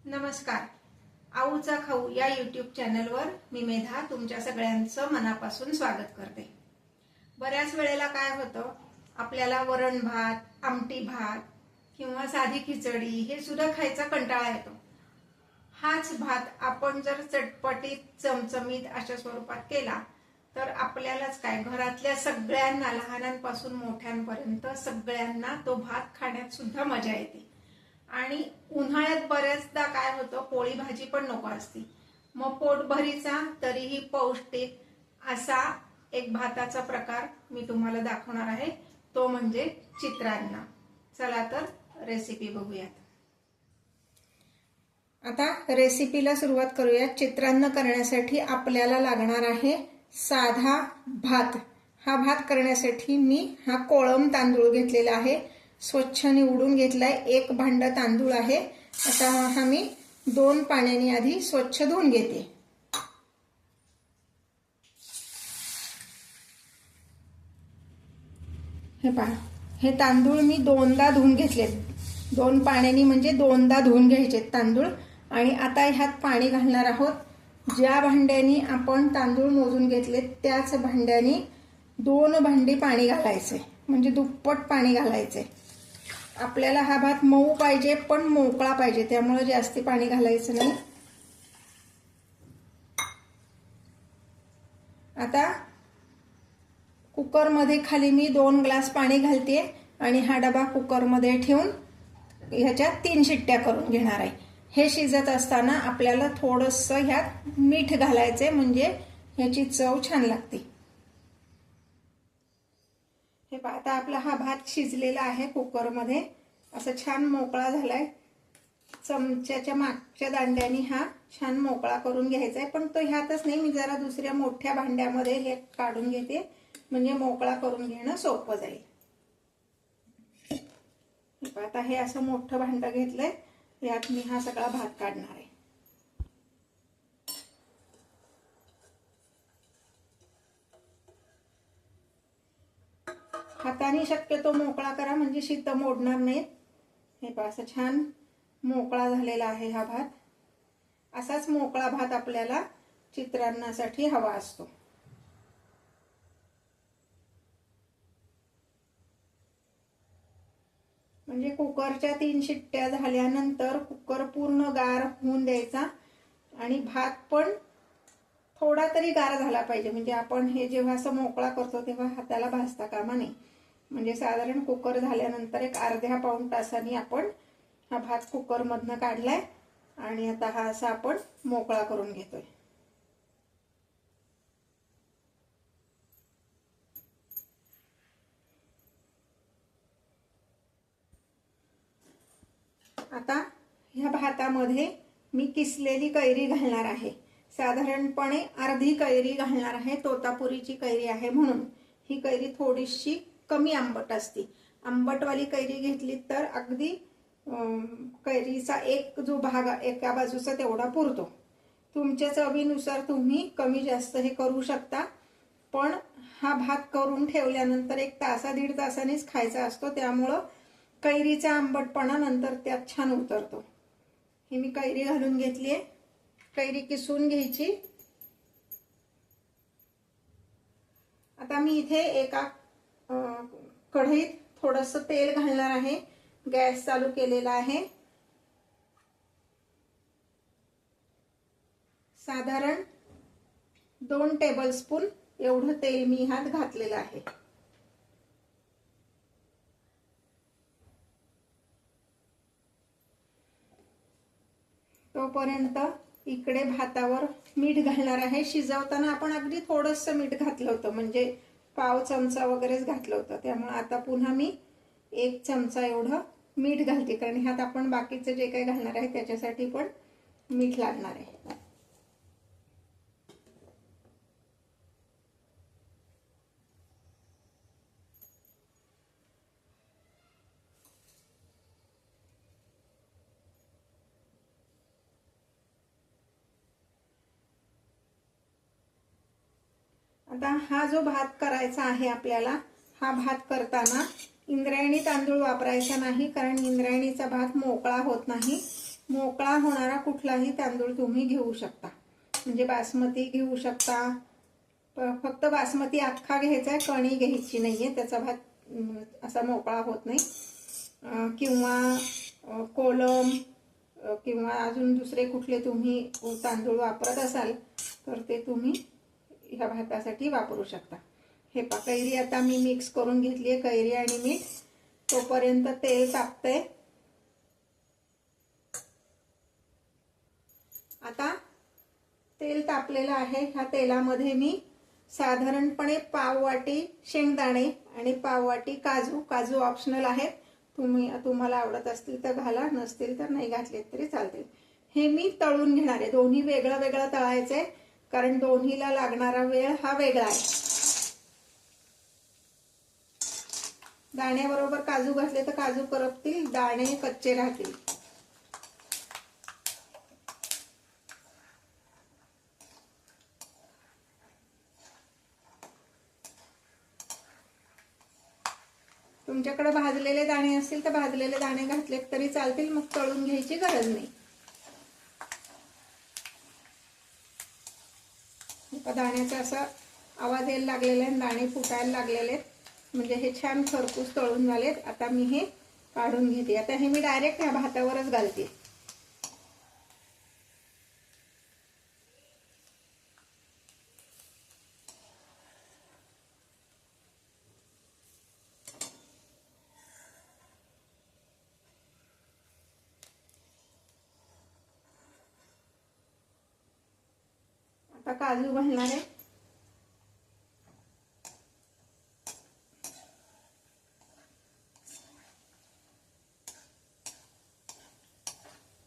नमस्कार. आऊचा खाऊ या यूट्यूब चॅनलवर मी मेधा तुमच्या सगळ्यांचं मनापासून स्वागत करते. बऱ्याच वेळेला काय होतं, आपल्याला वरण भात, आमटी भात किंवा साधी खिचडी हे सुद्धा खायचा कंटाळा येतो. हाच भात आपण जर चटपटीत चमचमीत अशा स्वरूपात केला तर आपल्यालाच काय, घरातल्या सगळ्यांना लहानांपासून मोठ्यांपर्यंत सगळ्यांना तो भात खाण्यात सुद्धा मजा येते. आणि उन्हाळ्यात बऱ्याचदा काय होतं, पोळी भाजी पण नको असती, मग पोटभरीचा तरीही पौष्टिक असा एक भाताचा प्रकार मी तुम्हाला दाखवणार आहे, तो म्हणजे चित्रान्न. चला तर रेसिपी बघूयात. आता रेसिपीला सुरुवात करूया. चित्रान्न करण्यासाठी आपल्याला लागणार आहे साधा भात. हा भात करण्यासाठी मी हा कोळम तांदूळ घेतलेला आहे, स्वच्छ निवडून घेतलाय. एक भांड तांदूळ आहे. आता हा मी 2 पाण्याने आधी स्वच्छ धुवून घेते. हे पहा, हे तांदूळ मी 2दा धुवून घेतलेत. 2 पाण्याने म्हणजे 2दा धुवून घ्यायचे तांदूळ. आणि आता ह्यात पाणी घालणार आहोत. ज्या भांड्याने आपण तांदूळ मोजून घेतले त्याच भांड्याने 2 भांडी पाणी घालायचे, म्हणजे दुप्पट पाणी घालायचे. आपल्याला हा भात मऊ पाहिजे पण मोकळा पाहिजे, त्यामुळे जास्ती पाणी घालायचं नाही. आता कुकरमध्ये खाली मी 2 ग्लास पाणी घालते आणि हा डबा कुकरमध्ये ठेवून ह्याच्यात 3 शिट्ट्या करून घेणार आहे. हे शिजत असताना आपल्याला थोडंसं ह्यात मीठ घालायचे, म्हणजे ह्याची चव छान लागते. हे पहा, आता आपला हा भात शिजलेला आहे. कुकरमध्ये असं छान मोकळा झालाय. चमच्याच्या मागच्या दांड्याने हा छान मोकळा करून घ्यायचा आहे, पण तो ह्यातच नाही, मी जरा दुसऱ्या मोठ्या भांड्यामध्ये हे काढून घेते, म्हणजे मोकळा करून घेणं सोपं जाईल. आता हे असं मोठं भांड घेतलंय, यात मी हा सगळा भात काढणार आहे. हाताने शक्यतो मोकळा करा, म्हणजे शीत मोडणार नाहीत. हे पहा, असं छान मोकळा झालेला आहे हा भात. असाच मोकळा भात आपल्याला चित्रान्नासाठी हवा असतो. म्हणजे कुकरच्या 3 शिट्ट्या झाल्यानंतर कुकर पूर्ण गार होऊन द्यायचा आणि भात पण थोडा तरी गार झाला पाहिजे, म्हणजे आपण हे जेव्हा असं मोकळा करतो तेव्हा हाताला भाजता कामा नये. म्हणजे साधारण कुकर झाल्यानंतर एक अर्ध्या-पाऊण तासांनी आपण हा भात कुकरमधनं काढलाय आणि आता हा असा आपण मोकळा करून घेतोय. आता ह्या भातामध्ये मी किसलेली कैरी घालणार आहे. साधारणपणे अर्धी कैरी घालणार आहे. तोतापुरीची कैरी आहे म्हणून. ही कैरी थोडीशी कमी आंबट असते. आंबटवाली कैरी घेतली तर अगदी कैरीचा एक जो भाग एका बाजूचा तेवढा पुरतो. तुमच्या चवीनुसार तुम्ही कमी जास्त हे करू शकता, पण हा भात करून ठेवल्यानंतर 1 तासा 1.5 तासानेच खायचा असतो, त्यामुळं कैरीचा आंबटपणा नंतर त्यात छान उतरतो. ही मी कैरी घालून घेतली आहे. कैरी किसून घ्यायची. आता मी इथे एका कढईत थोडंसं तेल घालणार आहे. गॅस चालू केलेला आहे. साधारण 2 टेबलस्पून एवढं तेल मी ह्यात घातलेलं आहे. तोपर्यंत इकडे भातावर मीठ घालणार आहे. शिजवताना आपण अगदी थोडंसं मीठ घातलं होतं, म्हणजे पाव चमचा वगैरेच घातलं होतं, त्यामुळे आता पुन्हा मी 1 चमचा एवढं मीठ घालते, कारण ह्यात आपण बाकीचं जे काही घालणार आहे त्याच्यासाठी पण मीठ लागणार आहे. आता हा जो भात करायचा आहे आपल्याला, हा भात करताना इंद्रायणी तांदूळ वापरायचा नाही, कारण इंद्रायणीचा भात मोकळा होत नाही. मोकळा होणारा कुठलाही तांदूळ तुम्ही घेऊ शकता, म्हणजे बासमती घेऊ शकता, फक्त बासमती अख्खा घ्यायचा आहे, कणी घ्यायची नाहीये, त्याचा भात असा मोकळा होत नाही, किंवा कोलम किंवा अजून दुसरे कुठले तुम्ही तांदूळ वापरत असाल तर ते तुम्ही ह्या भातासाठी वापरू शकता। हे पा कैरी आता मी मिक्स करून घेतली आहे, कैरी आणि मीठ। तोपर्यंत तेल तापतंय। आता तेल तापलेलं आहे, ह्या तेलामध्ये मी साधारणपणे पाव वाटी शेंगदाणे आणि पाव वाटी काजू, काजू ऑप्शनल आहेत, तुम्हाला आवडत असतील तर घाला, नसतील तर नाही घातले तरी चालतील। हे मी तळून घेणार आहे, दोन्ही वेगळं वेगळं तळायचंय, कारण दोन्हीला लागणारा वेळ हा वेगळा आहे। दाण्याबरोबर काजू घातले तर काजू करपतील, दाणे कच्चे राहतील। तुमच्याकडे भाजलेले दाणे असतील तर भाजलेले दाणे घातले तरी चालतील, मग तळून घ्यायची गरज नाही। दाण्याचा असा आवाज यायला लागलेला आहे, दाणे फुटायला लागलेले आहेत, म्हणजे हे छान खरपूस तळून झालेत। आता मी हे काढून घेते। आता हे मी डायरेक्ट ह्या भातावरच घालते। आता काजू घालणार आहे।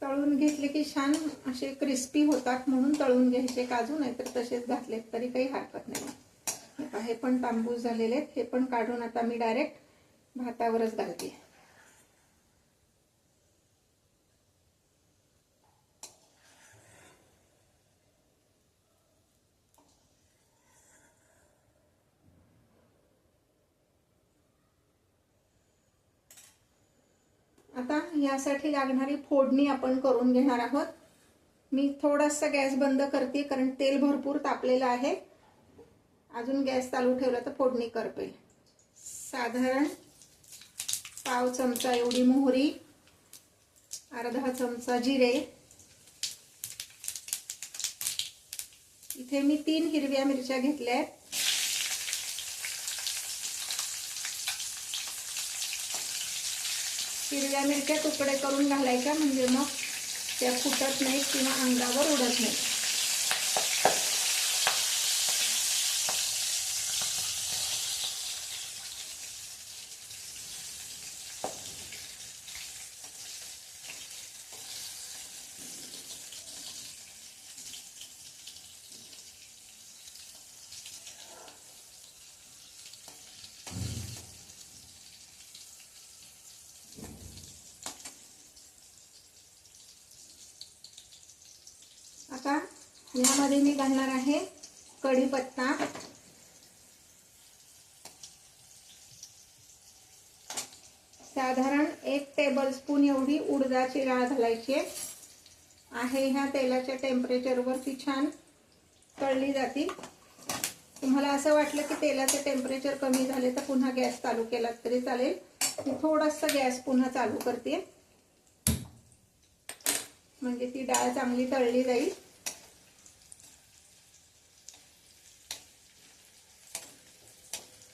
तळून घेतले की छान असे क्रिस्पी होतात, म्हणून तळून घ्यायचे काजू, नाहीतर तसेच घातले तरी काही हरकत नाही। हे पण तांबूस झालेले आहेत, हे पण काढून आता मी डायरेक्ट भातावरच घालते। आता यासाठी लागणारी फोडणी आपण करून घेणार आहोत। मी थोडासा गॅस बंद करते, कारण तेल भरपूर तापलेलं आहे, अजून गॅस चालू ठेवला तर फोडणी करपेल। साधारण पाव चमचा एवढी मोहरी, अर्धा चमचा जिरे, इथे मी 3 हिरव्या मिरच्या घेतल्या आहेत, हिरव्या मिरच्या तुकडे करून घालायच्या, म्हणजे मग त्या फुटत नाहीत किंवा अंगावर उडत नाही। आता यामध्ये मी घालणार आहे कढीपत्ता, साधारण 1 टेबलस्पून एवढी उडदाची डाळ घालायची आहे। ह्या तेलाच्या टेम्परेचरवर ती छान तळली जाते। तुम्हाला असं वाटलं की तेलाचे टेम्परेचर कमी झाले तर पुन्हा गॅस चालू केला तरी चालेल। मी थोडासा गॅस पुन्हा चालू करते, म्हणजे ती डाळ चांगली तळली जाईल।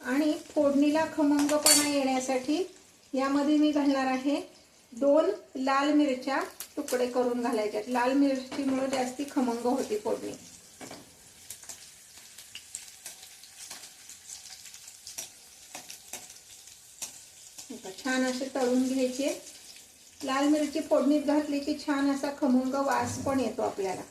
आणि फोडणीला खमंगपणा येण्यासाठी यामध्ये मी घालणार आहे 2 लाल मिरच्या तुकडे करून घालायच्या। लाल मिरचीमुळे जास्ती खमंग होती फोडणी। छान असे तळून घ्यायचे। लाल मिरची फोडणीत घातली की छान असा खमंग वास पण येतो आपल्याला।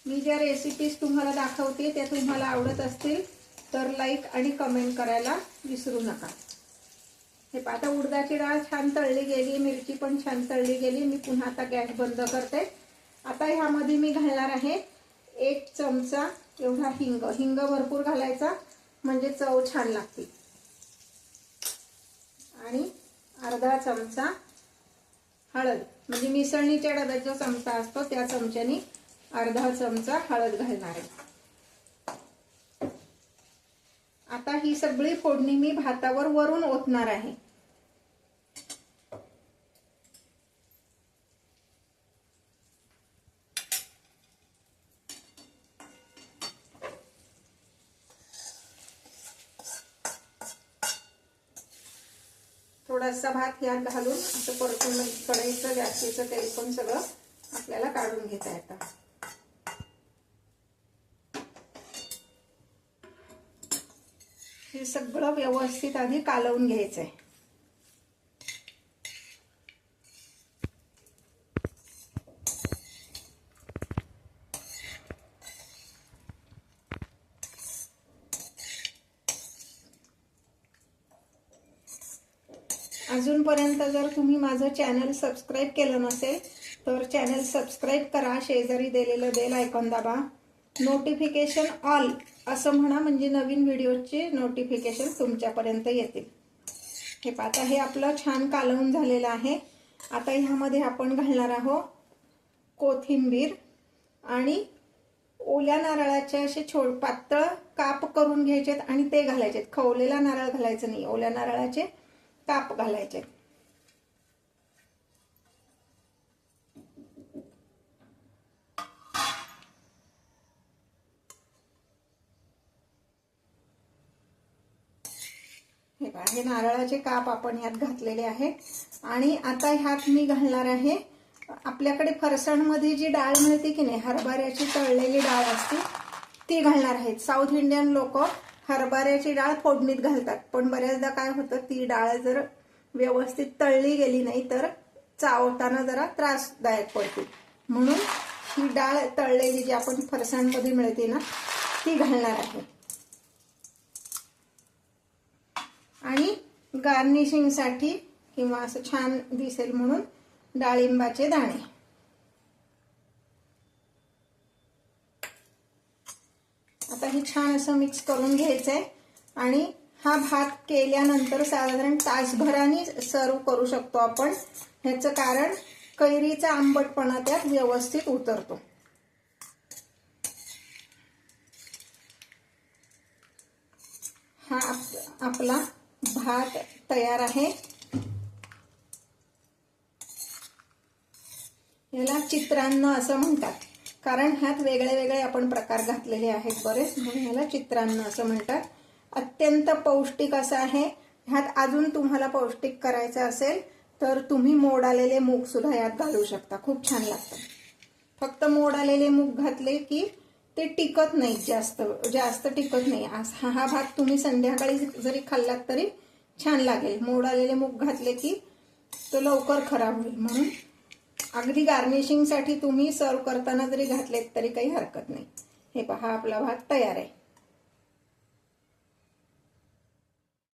मी ज्या रेसिपीज तुम्हाला दाखवते त्या तुम्हाला आवडत असतील तर लाईक आणि कमेंट करायला विसरू नका। हे आता उडदाची डाळ छान तळली गेली, मिरची पण छान तळली गेली। मी पुन्हा आता गॅस बंद करते। आता ह्यामध्ये मी घालणार आहे 1 चमचा एवढा हिंग, हिंग भरपूर घालायचा, म्हणजे चव छान लागते. आणि अर्धा चमचा हळद, म्हणजे मिसळणीच्या डब्यात जो चमचा असतो त्या चमच्याने अर्धा चमचा हळद घालणार आहे. आता ही सगळी फोडणी मी भातावर वरून ओतणार आहे. थोडासा भात यात घालून असं परतून कढईचं जास्तीचं तेल पण सगळं आपल्याला काढून घेता येतं. हे सगळं व्यवस्थित आधी कालवून घ्यायचंय. अजूनपर्यंत जर तुम्ही माझं चॅनल सबस्क्राईब केलं नसेल तर चॅनल सबस्क्राईब करा, शेजारी दिलेलं बेल आयकॉन दाबा, नोटिफिकेशन ऑल असं म्हणा, म्हणजे नवीन व्हिडिओचे नोटिफिकेशन तुमच्यापर्यंत येतील. हे पाहता हे आपलं छान कालवून झालेलं आहे. आता ह्यामध्ये आपण घालणार आहोत कोथिंबीर आणि ओल्या नारळाचे असे पातळ काप करून घ्यायचेत आणि ते घालायचेत. खवलेला नारळ घालायचं नाही, ओल्या नारळाचे काप घालायचे. हे पहा, हे नारळाचे काप आपण यात घातलेले आहेत. आणि आता ह्यात मी घालणार आहे, आपल्याकडे फरसाणमध्ये जी डाळ मिळते की नाही, हरभऱ्याची तळलेली डाळ असते ती घालणार आहेत. साऊथ इंडियन लोक हरभऱ्याची डाळ फोडणीत घालतात, पण बऱ्याचदा काय होतं, ती डाळ जर व्यवस्थित तळली गेली नाही तर चावताना जरा त्रासदायक पडते. म्हणून ही डाळ तळलेली जी आपण फरसाणमध्ये मिळते ना ती घालणार आहे. आणि गार्निशिंगसाठी किंवा असं छान दिसेल म्हणून डाळिंबाचे दाणे. आता हे छान असं मिक्स करून घ्यायचंय. आणि हा भात केल्यानंतर साधारण तासभराने सर्व करू शकतो आपण. ह्याचं कारण कैरीचा आंबटपणा त्यात व्यवस्थित उतरतो. हा आपला भात तयार आहे. याला चित्रान्न असं म्हणतात, कारण ह्यात वेगळे वेगळे आपण प्रकार घातलेले आहेत बरेच, म्हणून याला चित्रान्न असं म्हणतात. अत्यंत पौष्टिक असं आहे. ह्यात अजून तुम्हाला पौष्टिक करायचं असेल तर तुम्ही मोड आलेले मूग सुद्धा यात घालू शकता, खूप छान लागतं. फक्त मोड आलेले मूग घातले की ते टिकत नाही, जास्त टिकत नाही. हा भात तुम्ही संध्याकाळी जरी खाल्लात तरी छान लागेल. मोड आलेले मूग घातले की तो लवकर खराब होईल. म्हणून अगदी गार्निशिंगसाठी तुम्ही सर्व करताना जरी घातलेत तरी काही हरकत नाही. हे पहा, आपला भात तयार आहे.